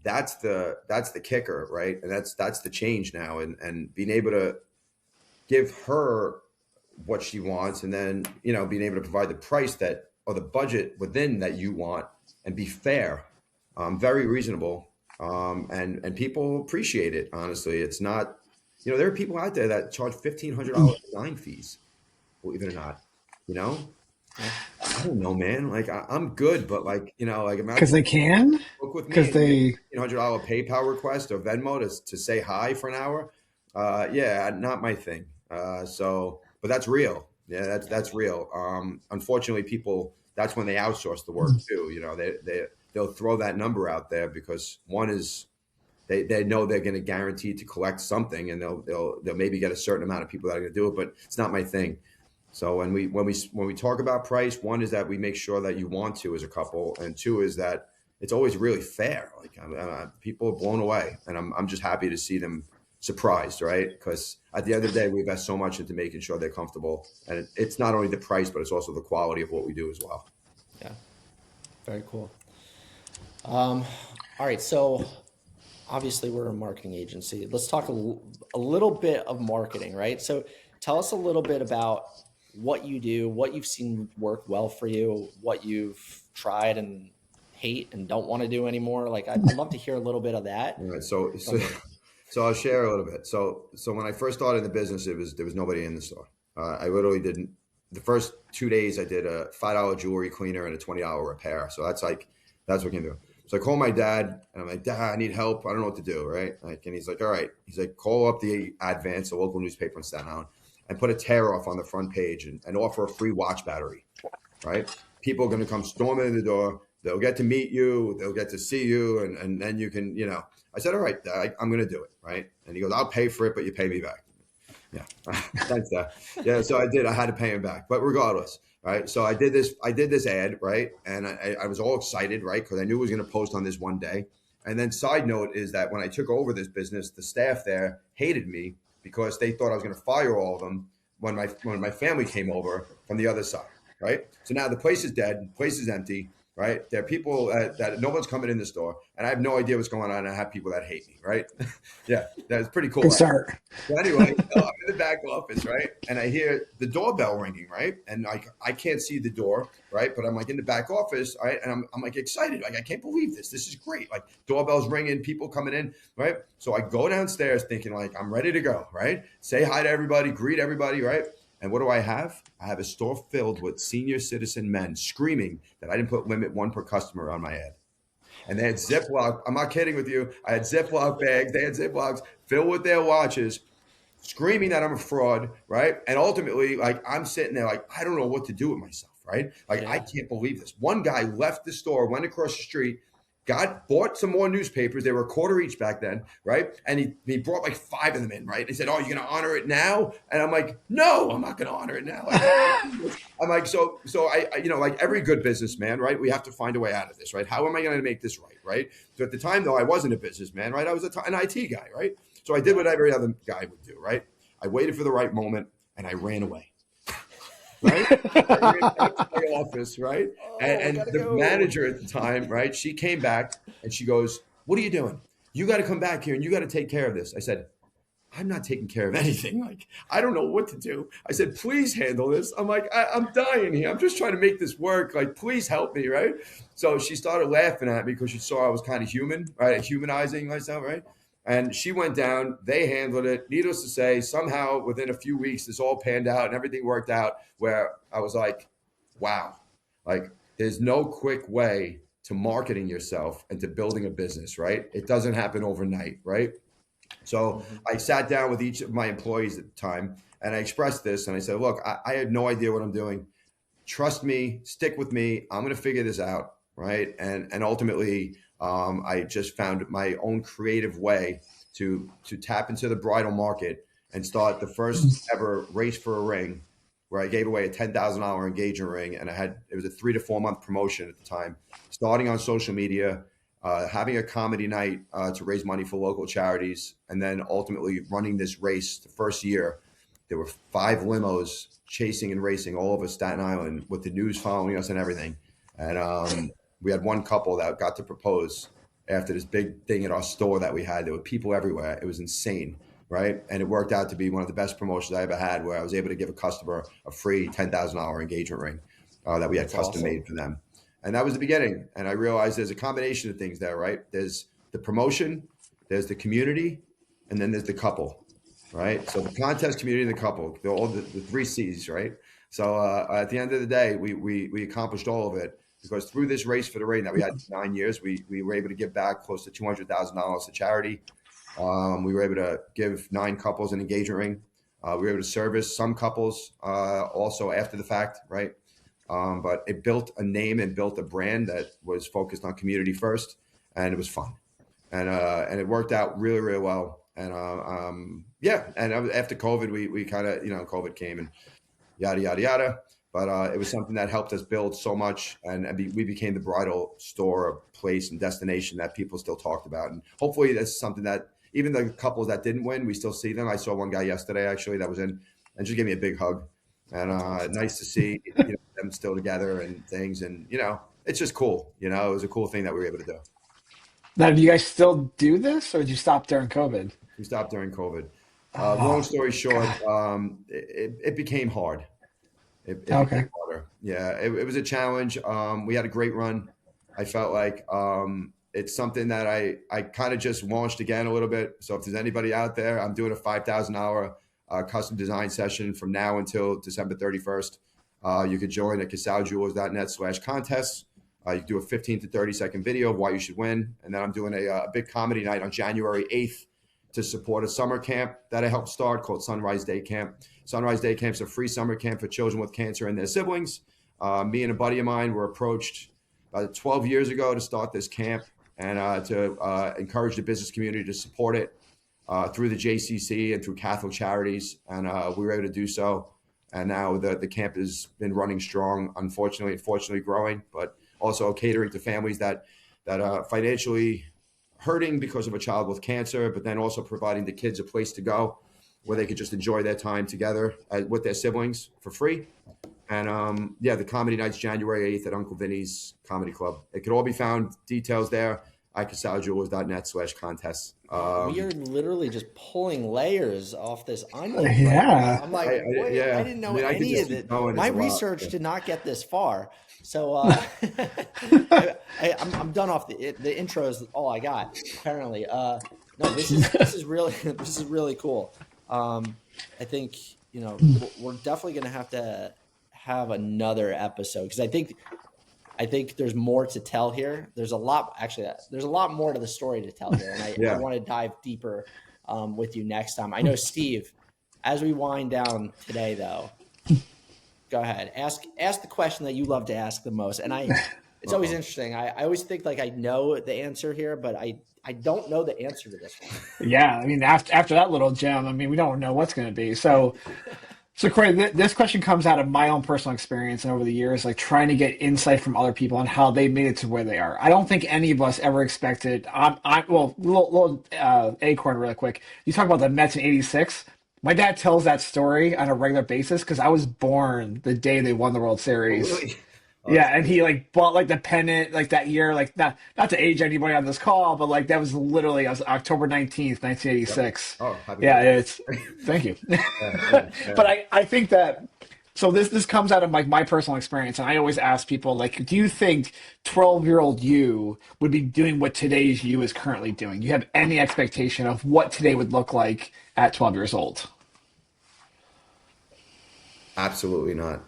that's the kicker, right? And that's the change now, and being able to give her what she wants, and then being able to provide the price that, or the budget within that you want, and be fair, very reasonable, and people appreciate it. Honestly, it's not You know, there are people out there that charge $1,500 design fees, believe it or not. You know, I don't know, man. Like I'm good, but like, you know, like Because imagine they can, book with me because and you get they a $1,500 PayPal request or Venmo to say hi for an hour. Yeah, not my thing. But that's real. Yeah, that's real. Unfortunately, people, that's when they outsource the work too. You know, they'll throw that number out there because one is they know they're going to guarantee to collect something, and they'll maybe get a certain amount of people that are going to do it. But it's not my thing. So when we talk about price, one is that we make sure that you want to as a couple, and two is that it's always really fair. Like people are blown away, and I'm just happy to see them surprised, right? Because at the end of the day, we invest so much into making sure they're comfortable, and it's not only the price, but it's also the quality of what we do as well. Yeah, very cool. All right, so obviously we're a marketing agency. Let's talk a little bit of marketing, right? So tell us a little bit about what you do, what you've seen work well for you, what you've tried and hate and don't want to do anymore. Like I'd love to hear a little bit of that. All right, so I'll share a little bit. So when I first started in the business, there was nobody in the store. I literally didn't. The first 2 days, I did a $5 jewelry cleaner and a $20 repair. So that's what I can do. So I call my dad and I'm like, Dad, I need help. I don't know what to do, right? Like, and he's like, all right. He's like, call up the Advance, a local newspaper in Staten Island, and put a tear off on the front page and offer a free watch battery, right? People are going to come storming in the door. They'll get to meet you. They'll get to see you. And then you can, you know, I said, all right, I'm going to do it, right? And he goes, I'll pay for it, but you pay me back. Yeah. Thanks, Dad. Yeah, so I did. I had to pay him back. But regardless, right? So I did this ad, right? And I was all excited, right? Because I knew it was going to post on this one day. And then side note is that when I took over this business, the staff there hated me because they thought I was going to fire all of them when my family came over from the other side, right? So now the place is dead, the place is empty, right? There are people that no one's coming in the store, and I have no idea what's going on. And I have people that hate me, right? Yeah, that's pretty cool. Good start. So anyway, I'm in the back office, right? And I hear the doorbell ringing, right? And I can't see the door, right? But I'm like in the back office, right? And I'm like excited. Like, I can't believe this. This is great. Like doorbell's ringing, people coming in, right? So I go downstairs thinking like, I'm ready to go, right? Say hi to everybody, greet everybody, right? And what do I have? I have a store filled with senior citizen men screaming that I didn't put limit one per customer on my ad. And they had Ziploc. I'm not kidding with you. I had Ziploc bags. They had Ziplocs filled with their watches, screaming that I'm a fraud, right? And ultimately, like, I'm sitting there like, I don't know what to do with myself, right? Like, I can't believe this. One guy left the store, went across the street, bought some more newspapers. They were a quarter each back then, right? And he brought like 5 of them in, right? He said, "Oh, you're going to honor it now?" And I'm like, "No, I'm not going to honor it now." I'm like, so I, you know, like every good businessman, right? We have to find a way out of this, right? How am I going to make this right, right? So at the time, though, I wasn't a businessman, right? I was an IT guy, right? So I did what every other guy would do, right? I waited for the right moment and I ran away. Right? I ran back to the office, right? And the manager at the time, right? She came back and she goes, "What are you doing? You got to come back here and you got to take care of this." I said, "I'm not taking care of anything. Like, I don't know what to do." I said, "Please handle this." I'm like, I'm dying here. I'm just trying to make this work. Like, please help me, right? So she started laughing at me because she saw I was kind of human, right? Humanizing myself, right? And she went down, they handled it. Needless to say, somehow within a few weeks, this all panned out and everything worked out where I was like, wow, like there's no quick way to marketing yourself and to building a business, right? It doesn't happen overnight, right? So I sat down with each of my employees at the time and I expressed this and I said, look, I have no idea what I'm doing. Trust me, stick with me. I'm going to figure this out, right? And ultimately, I just found my own creative way to tap into the bridal market and start the first ever race for a ring, where I gave away a $10,000 engagement ring, and it was a 3 to 4 month promotion at the time. Starting on social media, having a comedy night to raise money for local charities, and then ultimately running this race. The first year, there were 5 limos chasing and racing all over Staten Island with the news following us and everything, and we had one couple that got to propose after this big thing at our store that we had. There were people everywhere. It was insane, right? And it worked out to be one of the best promotions I ever had, where I was able to give a customer a free $10,000 engagement ring that we had custom made for them. And that was the beginning. And I realized there's a combination of things there, right? There's the promotion, there's the community, and then there's the couple. right? So the contest, community, and the couple, all the three C's, right? So at the end of the day, we accomplished all of it because through this race for the ring that we had 9 years, we were able to give back close to $200,000 to charity. We were able to give 9 couples an engagement ring. We were able to service some couples also after the fact, right? But it built a name and built a brand that was focused on community first, and it was fun, and it worked out really, really well. And and after COVID, we kind of COVID came and yada yada yada. But it was something that helped us build so much, and we became the bridal store, a place and destination that people still talked about. And hopefully, that's something that even the couples that didn't win, we still see them. I saw one guy yesterday actually that was in and just gave me a big hug, and nice to see them still together and things. And it's just cool. It was a cool thing that we were able to do. Now, do you guys still do this, or did you stop during COVID? We stopped during COVID. Long story short, it became hard. It became harder. Yeah, it was a challenge. We had a great run. I felt like it's something that I kind of just launched again a little bit. So if there's anybody out there, I'm doing a 5,000 hour custom design session from now until December 31st. You could join at casalejewelry.net/contests. You can do a 15 to 30 second video of why you should win. And then I'm doing a big comedy night on January 8th to support a summer camp that I helped start called Sunrise Day Camp. Sunrise Day Camp is a free summer camp for children with cancer and their siblings. Me and a buddy of mine were approached about 12 years ago to start this camp and to encourage the business community to support it through the JCC and through Catholic Charities. And we were able to do so. And now the camp has been running strong, unfortunately and fortunately growing, but also catering to families that are financially hurting because of a child with cancer, but then also providing the kids a place to go where they could just enjoy their time together with their siblings for free. And the comedy night's January 8th at Uncle Vinny's Comedy Club. It could all be found, details there at casalejewelry.net/contests. We are literally just pulling layers off this onion. Yeah. I'm like, I didn't know any of it. My research did not get this far. So I'm done off the intro is all I got apparently. No, this is really cool. I think we're definitely going to have another episode because I think there's more to tell here. There's a lot more to the story to tell here, and I want to dive deeper with you next time. I know, Steve, as we wind down today, though, go ahead. Ask the question that you love to ask the most. And it's always interesting. I always think like I know the answer here, but I don't know the answer to this one. Yeah, I mean, after that little gem, I mean, we don't know what's going to be. So Cory, this question comes out of my own personal experience and over the years, like trying to get insight from other people on how they made it to where they are. I don't think any of us ever expected. Little acorn real quick. You talk about the Mets in '86. My dad tells that story on a regular basis because I was born the day they won the World Series. Oh, really? Yeah, and he like bought like the pennant like that year, like not to age anybody on this call, but like that was literally October 19th, 1986. Oh, thank you. But I think that so this comes out of like my personal experience, and I always ask people like, do you think 12-year-old you would be doing what today's you is currently doing? Do you have any expectation of what today would look like at 12 years old? Absolutely not.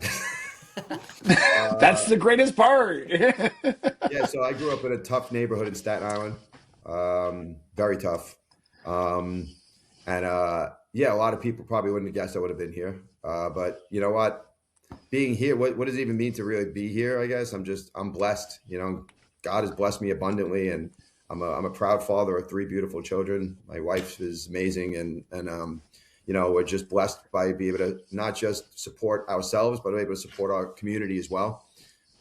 That's the greatest part. Yeah, so I grew up in a tough neighborhood in Staten Island, very tough. A lot of people probably wouldn't have guessed I would have been here. But you know what? Being here, what does it even mean to really be here? I guess I'm blessed. God has blessed me abundantly, and I'm a proud father of 3 beautiful children. My wife is amazing, and we're just blessed by being able to not just support ourselves, but able to support our community as well.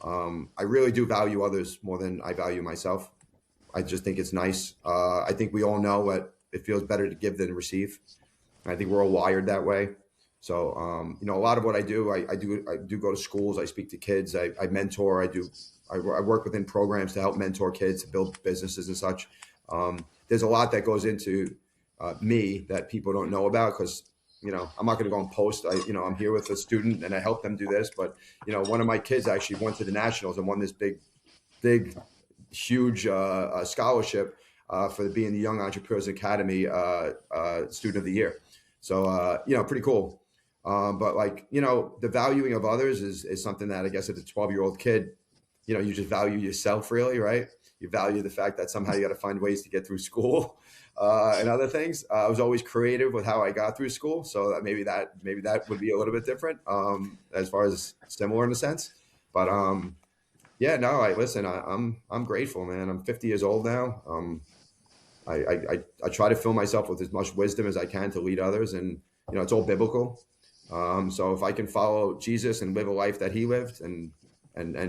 I really do value others more than I value myself. I just think it's nice. I think we all know that it feels better to give than receive. I think we're all wired that way. So, a lot of what I do, I do go to schools. I speak to kids. I mentor. I work within programs to help mentor kids to build businesses and such. There's a lot that goes into me that people don't know about because, I'm not going to go and post. I'm here with a student and I help them do this. But, one of my kids actually went to the Nationals and won this big, huge scholarship for being the Young Entrepreneurs Academy Student of the Year. So, pretty cool. But like, the valuing of others is something that I guess as a 12-year-old kid, you just value yourself really, right? You value the fact that somehow you got to find ways to get through school and other things. I was always creative with how I got through school. So that maybe that would be a little bit different as far as similar in a sense. But listen, I'm grateful, man. I'm 50 years old now. I try to fill myself with as much wisdom as I can to lead others. And, it's all biblical. So if I can follow Jesus and live a life that he lived and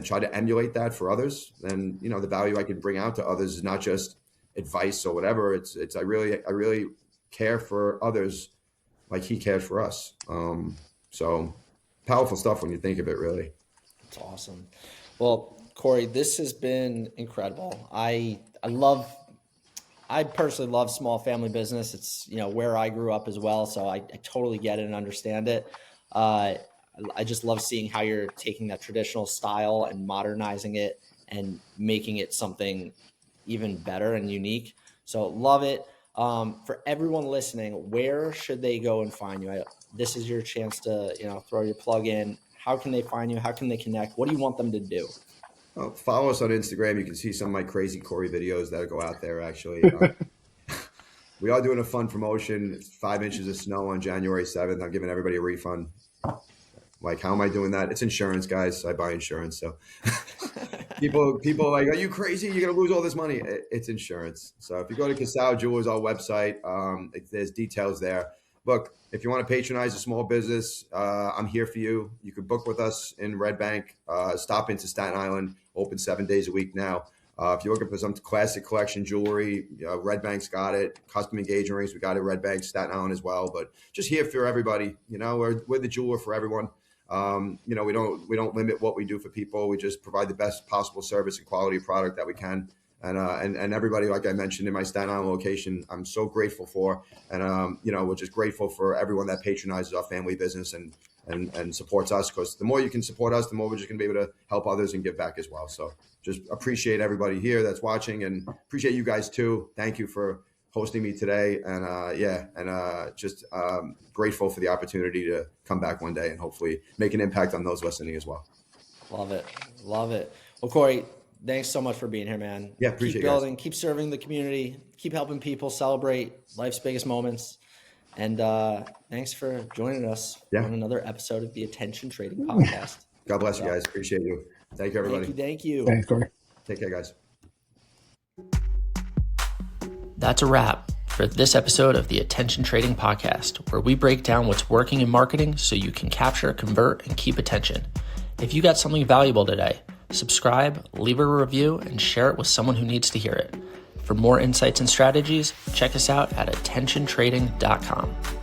try to emulate that for others, then, the value I can bring out to others is not just advice or whatever. It's I really care for others like he cared for us. So powerful stuff when you think of it, really. That's awesome. Well, Cory, this has been incredible. I personally love small family business. It's, where I grew up as well. So I totally get it and understand it. I just love seeing how you're taking that traditional style and modernizing it and making it something even better and unique. So love it. For everyone listening, where should they go and find you? This is your chance to, throw your plug in. How can they find you? How can they connect? What do you want them to do? Follow us on Instagram. You can see some of my crazy Cory videos that go out there, actually. We are doing a fun promotion. It's 5 inches of snow on January 7th. I'm giving everybody a refund. Like, how am I doing that? It's insurance, guys. I buy insurance. So people are like, are you crazy? You're going to lose all this money. It's insurance. So if you go to Casale Jewelry, our website, there's details there. Look, if you want to patronize a small business, I'm here for you. You can book with us in Red Bank. Stop into Staten Island, open 7 days a week now. If you're looking for some classic collection jewelry, Red Bank's got it. Custom engagement rings, we got it. Red Bank, Staten Island as well. But just here for everybody. We're the jeweler for everyone. We don't limit what we do for people. We just provide the best possible service and quality of product that we can. And everybody, like I mentioned, in my Staten Island location, I'm so grateful for. And, we're just grateful for everyone that patronizes our family business and supports us, because the more you can support us, the more we're just going to be able to help others and give back as well. So just appreciate everybody here that's watching, and appreciate you guys too. Thank you for hosting me today. And just grateful for the opportunity to come back one day and hopefully make an impact on those listening as well. Love it. Well, Cory, thanks so much for being here, man. Yeah, appreciate it. Keep building, keep serving the community, keep helping people celebrate life's biggest moments. And thanks for joining us on another episode of the Attn Trdg Podcast. God bless you guys. Appreciate you. Thank you, everybody. Thank you. Thanks, Cory. Take care, guys. That's a wrap for this episode of the Attn Trdg Podcast, where we break down what's working in marketing so you can capture, convert, and keep attention. If you got something valuable today, subscribe, leave a review, and share it with someone who needs to hear it. For more insights and strategies, check us out at attentiontrading.com.